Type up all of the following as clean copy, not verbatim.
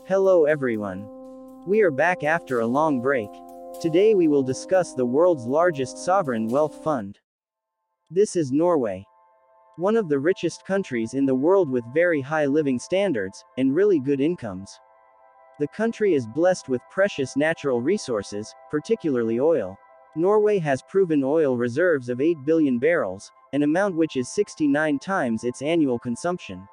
Hello everyone. We are back after a long break. Today we will discuss the world's largest sovereign wealth fund. This is Norway. One of the richest countries in the world with very high living standards, and really good incomes. The country is blessed with precious natural resources, particularly oil. Norway has proven oil reserves of 8 billion barrels, an amount which is 69 times its annual consumption.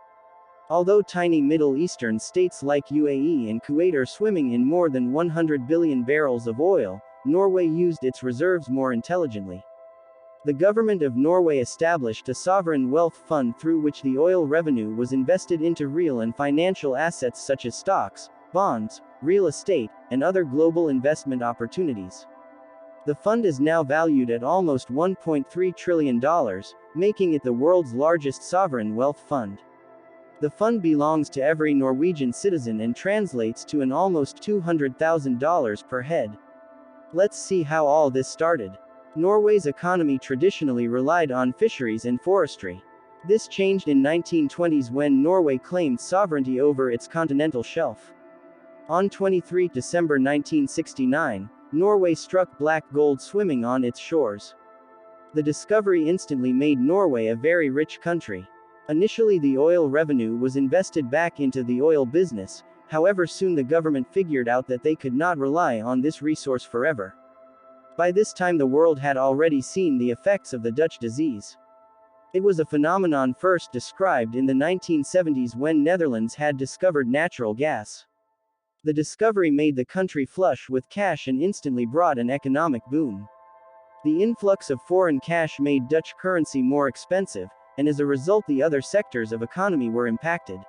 Although tiny Middle Eastern states like UAE and Kuwait are swimming in more than 100 billion barrels of oil, Norway used its reserves more intelligently. The government of Norway established a sovereign wealth fund through which the oil revenue was invested into real and financial assets such as stocks, bonds, real estate, and other global investment opportunities. The fund is now valued at almost $1.3 trillion, making it the world's largest sovereign wealth fund. The fund belongs to every Norwegian citizen and translates to an almost $200,000 per head. Let's see how all this started. Norway's economy traditionally relied on fisheries and forestry. This changed in 1920s when Norway claimed sovereignty over its continental shelf. On 23 December 1969, Norway struck black gold swimming on its shores. The discovery instantly made Norway a very rich country. Initially the oil revenue was invested back into the oil business, however soon the government figured out that they could not rely on this resource forever. By this time the world had already seen the effects of the Dutch disease. It was a phenomenon first described in the 1970s when Netherlands had discovered natural gas. The discovery made the country flush with cash and instantly brought an economic boom. The influx of foreign cash made Dutch currency more expensive, and as a result the other sectors of economy were impacted.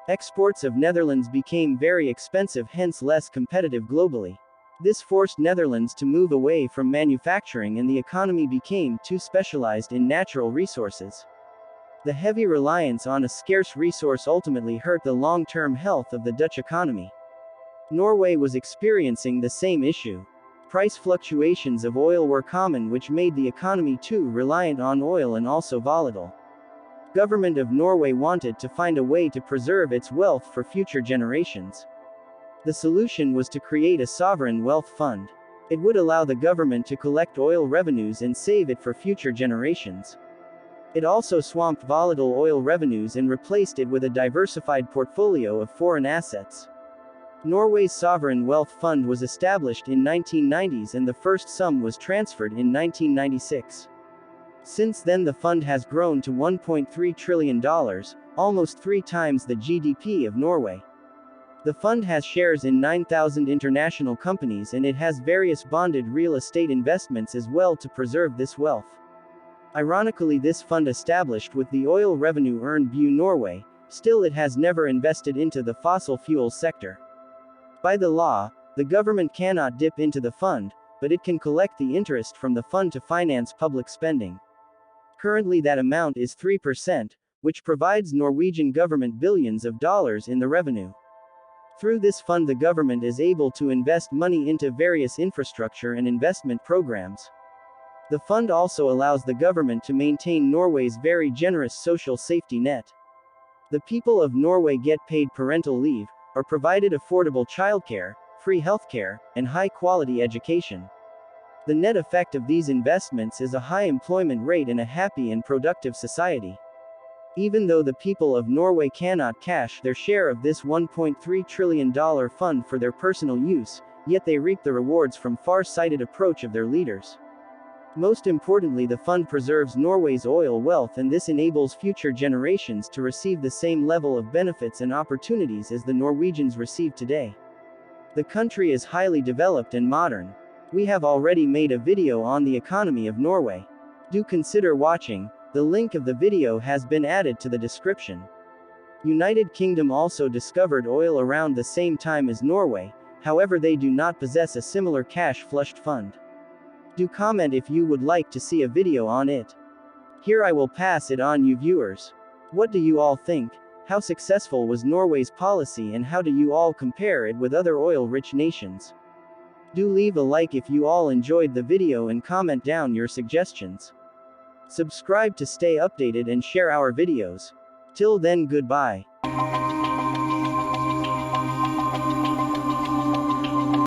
Exports of Netherlands became very expensive, hence less competitive globally. This forced Netherlands to move away from manufacturing and the economy became too specialized in natural resources. The heavy reliance on a scarce resource ultimately hurt the long-term health of the Dutch economy. Norway was experiencing the same issue. Price fluctuations of oil were common, which made the economy too reliant on oil and also volatile. Government of Norway wanted to find a way to preserve its wealth for future generations. The solution was to create a sovereign wealth fund. It would allow the government to collect oil revenues and save it for future generations. It also swamped volatile oil revenues and replaced it with a diversified portfolio of foreign assets. Norway's sovereign wealth fund was established in 1990s and the first sum was transferred in 1996. Since then the fund has grown to $1.3 trillion, almost 3 times the GDP of Norway. The fund has shares in 9,000 international companies and it has various bonded real estate investments as well to preserve this wealth. Ironically, this fund established with the oil revenue earned by Norway, still it has never invested into the fossil fuels sector. By the law, the government cannot dip into the fund, but it can collect the interest from the fund to finance public spending. Currently that amount is 3%, which provides Norwegian government billions of dollars in the revenue. Through this fund the government is able to invest money into various infrastructure and investment programs. The fund also allows the government to maintain Norway's very generous social safety net. The people of Norway get paid parental leave, are provided affordable childcare, free healthcare, and high-quality education. The net effect of these investments is a high employment rate and a happy and productive society. Even though the people of Norway cannot cash their share of this $1.3 trillion fund for their personal use, yet they reap the rewards from far-sighted approach of their leaders. Most importantly, the fund preserves Norway's oil wealth and this enables future generations to receive the same level of benefits and opportunities as the Norwegians receive today. The country is highly developed and modern. We have already made a video on the economy of Norway. Do consider watching. The link of the video has been added to the description. United Kingdom also discovered oil around the same time as Norway, however they do not possess a similar cash-flushed fund. Do comment if you would like to see a video on it. Here I will pass it on you viewers. What do you all think? How successful was Norway's policy and how do you all compare it with other oil-rich nations? Do leave a like if you all enjoyed the video and comment down your suggestions. Subscribe to stay updated and share our videos. Till then, goodbye.